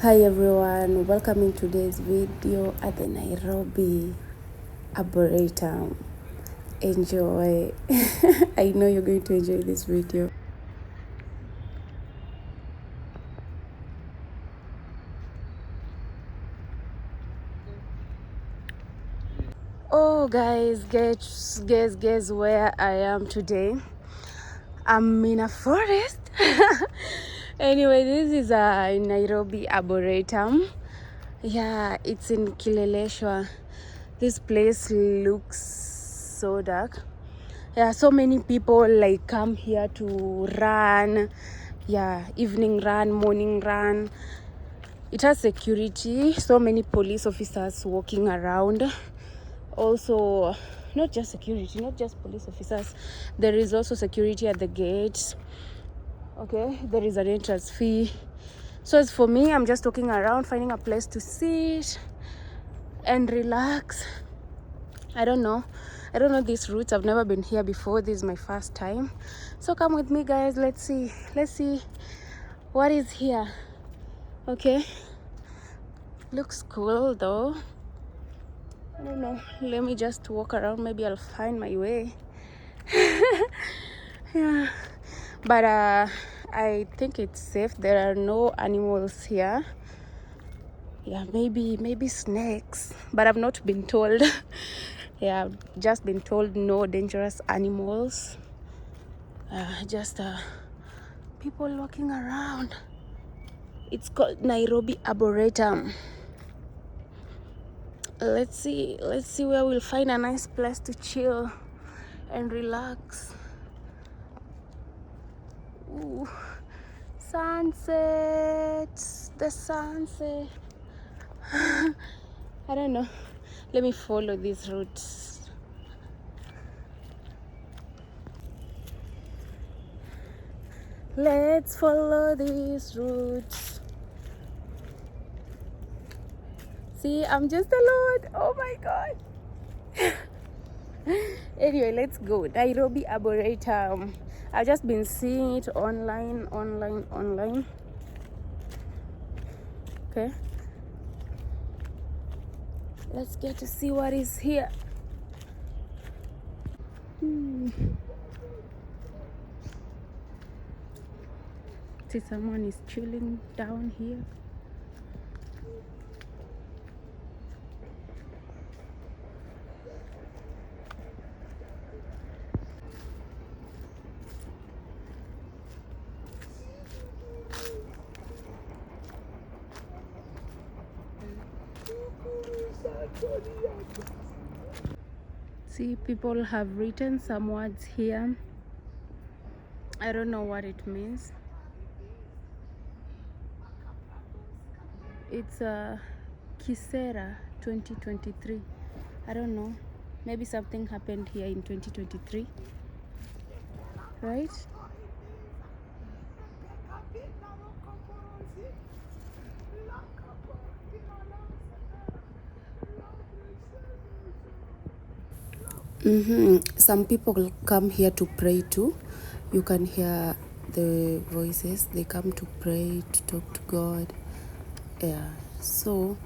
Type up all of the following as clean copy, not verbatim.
Hi everyone, welcome in today's video at the Nairobi Arboretum. Enjoy. I know you're going to enjoy this video. Oh guys, guess where I am today. I'm in a forest. Anyway, this is a Nairobi Arboretum. Yeah, it's in Kileleshwa. This place looks so dark. Yeah, so many people like come here to run. Yeah, evening run, morning run. It has security, so many police officers walking around. Also, not just security, not just police officers, there is also security at the gates. Okay, there is an entrance fee. So as for me, I'm just walking around, finding a place to sit and relax. I don't know these routes. I've never been here before. This is my first time, so come with me guys. Let's see what is here. Okay, looks cool though. I don't know, let me just walk around, maybe I'll find my way. Yeah, but I think it's safe. There are no animals here. Yeah, maybe snakes, but I've not been told. Yeah, I've just been told no dangerous animals. Just people walking around. It's called Nairobi Arboretum. Let's see where we'll find a nice place to chill and relax. Ooh, sunset, the sunset. I don't know, let me follow these routes. Let's follow these routes. See, I'm just alone. Oh my god. Anyway, let's go. Nairobi Arboretum. I've just been seeing it online. Okay, let's get to see what is here. See, someone is chilling down here. See, people have written some words here. I don't know what it means. It's Kisera 2023. I don't know. Maybe something happened here in 2023, right? Some people come here to pray too. You can hear the voices. They come to pray, to talk to God. Yeah, so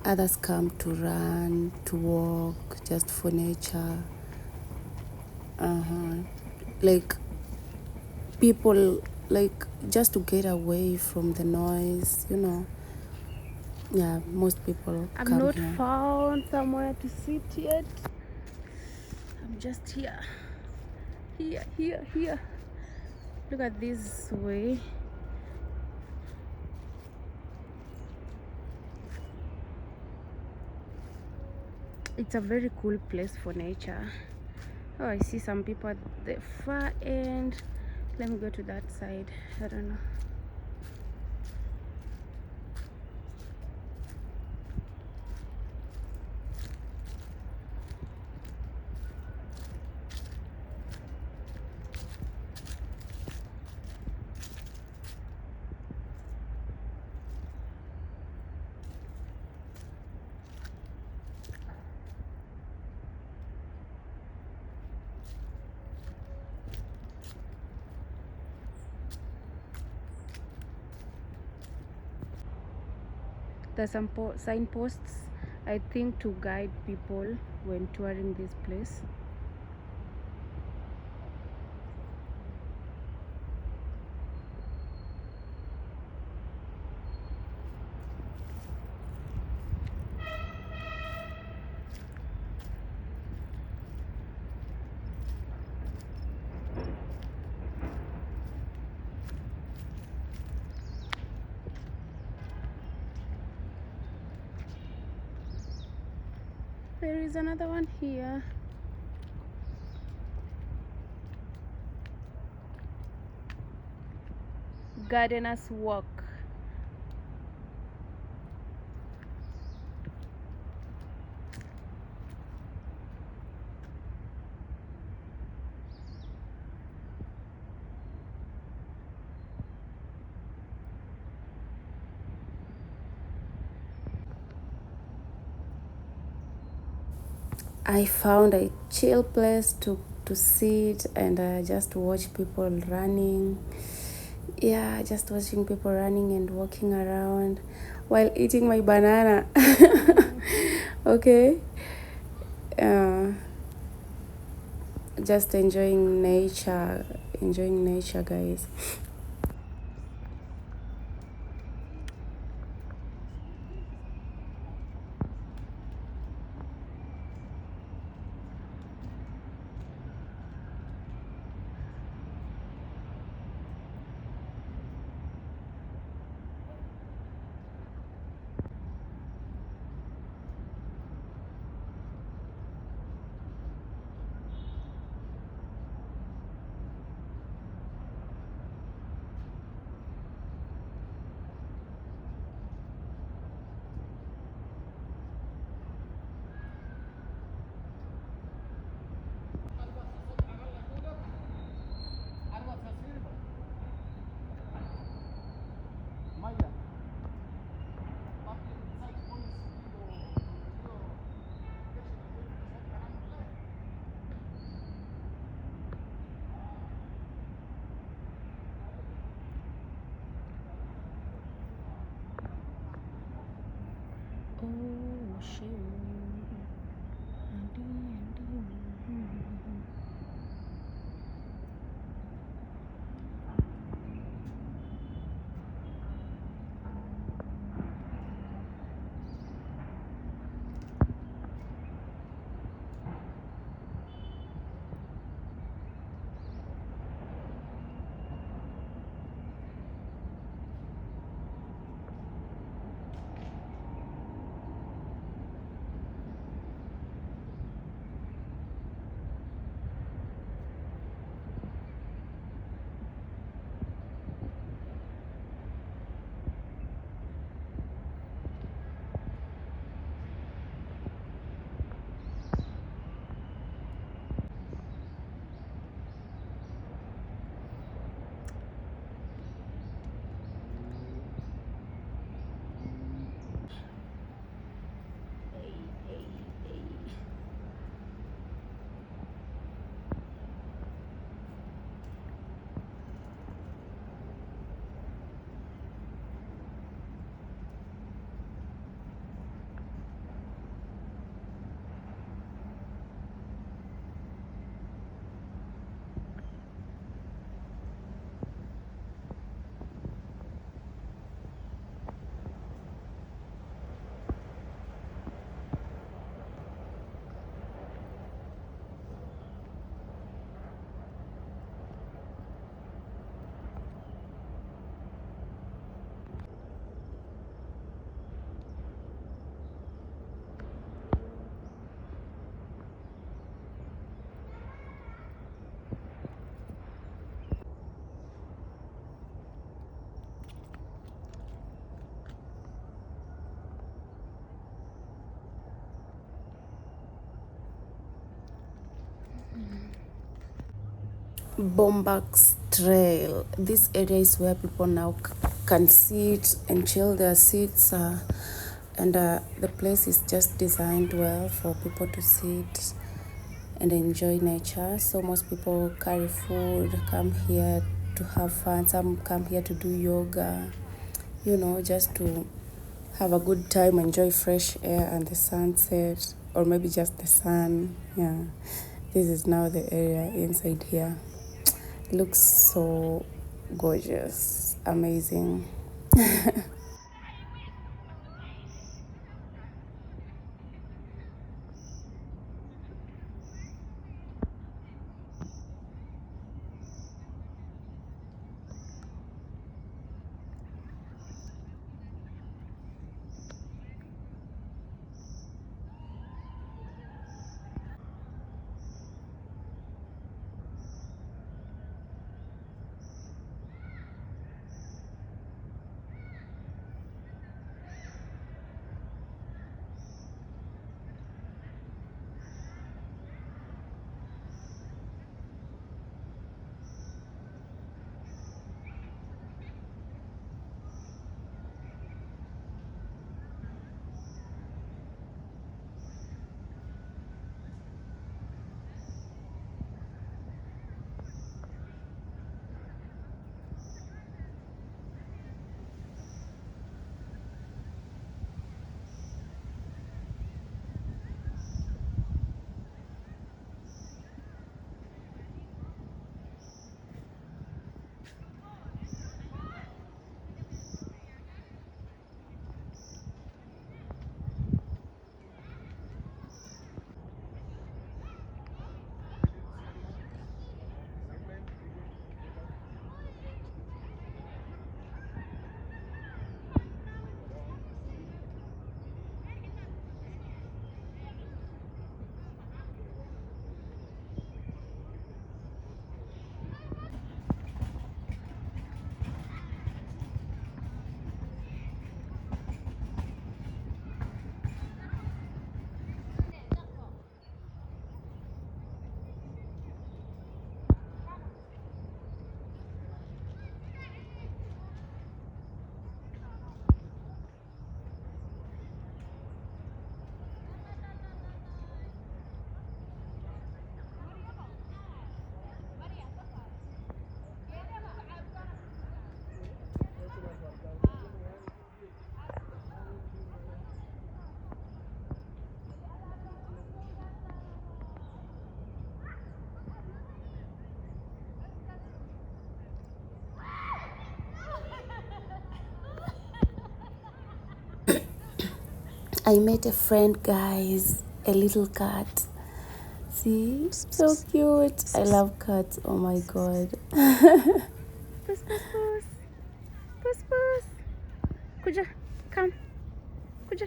others come to run, to walk, just for nature. Like people, like just to get away from the noise, you know. Yeah, most people I'm come not here. found somewhere to sit yet. I'm just here. Look at this way. It's a very cool place for nature. Oh, I see some people at the far end. Let me go to that side. I don't know. There's some signposts, I think, to guide people when touring this place. There is another one here. Gardener's Walk. I found a chill place to sit and just watch people running. Yeah, just watching people running and walking around while eating my banana. Okay. Just enjoying nature, guys. Oh, shit. Bombax Trail. This area is where people now can sit and chill their seats, and the place is just designed well for people to sit and enjoy nature. So most people carry food, come here to have fun. Some come here to do yoga, just to have a good time, enjoy fresh air and the sunset, or maybe just the sun. Yeah, this is now the area inside here. Looks so gorgeous, amazing. I met a friend, guys, a little cat. See, so cute. I love cats. Oh my god. Puss, puss, puss. Puss, puss. Kuja, come. Kuja.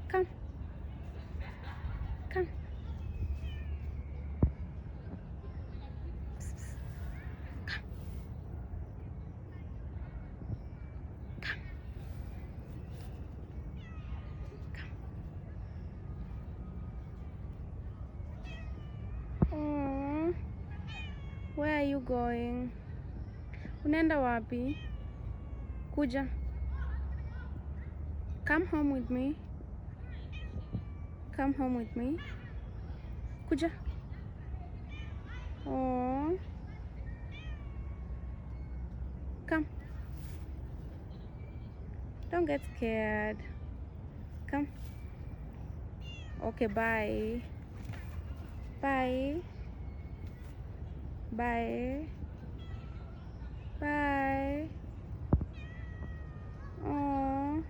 Come. Come. Aww. Where are you going? Unaenda wapi? Kuja. Come home with me. Come home with me. Kuja. Oh. Come. Don't get scared. Come. Okay, bye. Bye. Bye. Bye. Oh.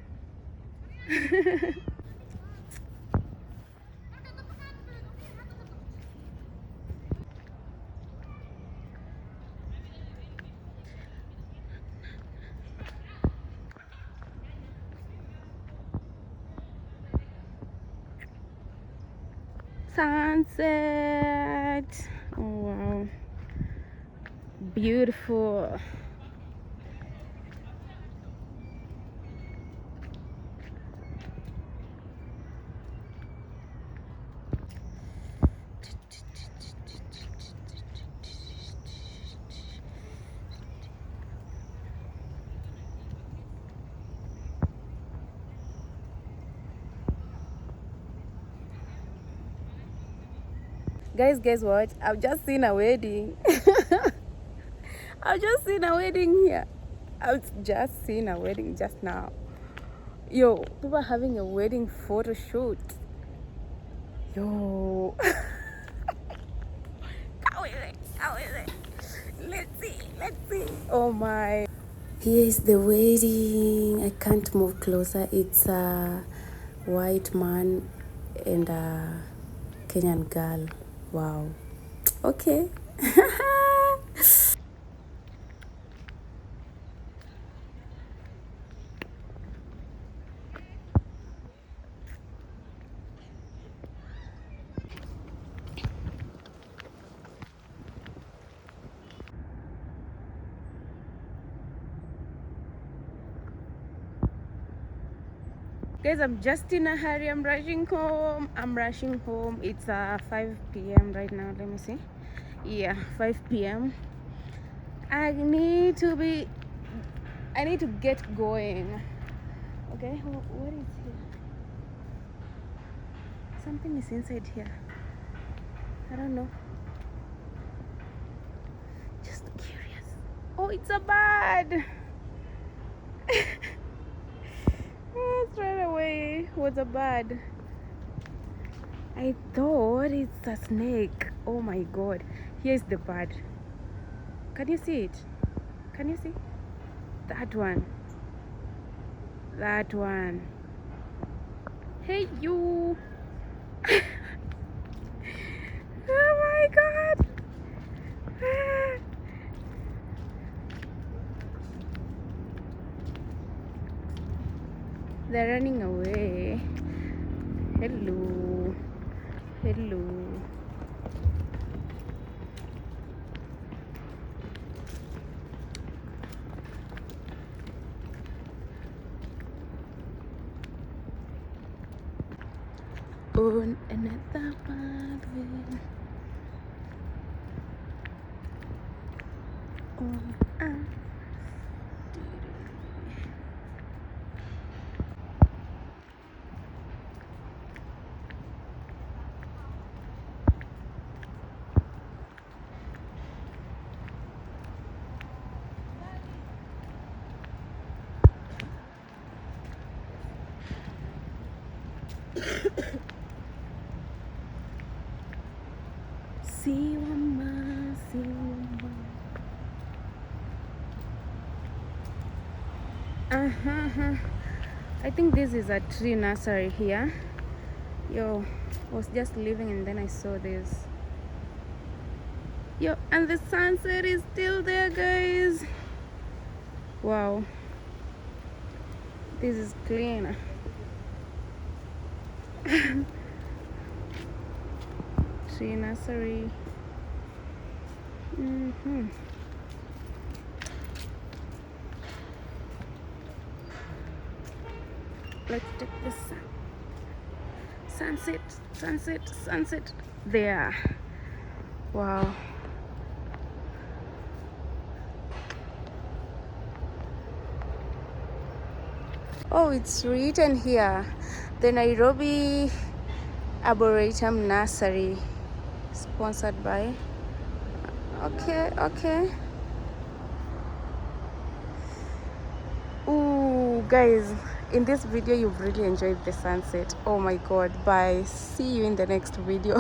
Sunset. Oh wow, beautiful. Guys, guess what? I've just seen a wedding. I've just seen a wedding here. I've just seen a wedding just now. Yo, people are having a wedding photo shoot. Yo. How is it? How is it? Let's see. Let's see. Oh my. Here is the wedding. I can't move closer. It's a white man and a Kenyan girl. Wow. Okay. Guys, I'm just in a hurry. I'm rushing home. It's 5 p.m. right now. Let me see. Yeah, 5 p.m. I need to get going. Okay, what is here? Something is inside here. I don't know. Just curious. Oh, it's a bird. Straight away was a bird. I thought it's a snake. Oh my god. Here's the bird. Can you see it? Can you see? That one. That one. Hey, you. Oh my god. They're running away. Hello. Hello. On another pathway. On see one. I think this is a tree nursery here. Yo, I was just leaving and then I saw this. Yo, and the sunset is still there, guys. Wow, this is clean. Tree nursery. Let's take the sunset there. Wow. Oh, it's written here, the Nairobi Arboretum Nursery, sponsored by. Okay. Ooh, guys, in this video you've really enjoyed the sunset. Oh my god, bye. See you in the next video.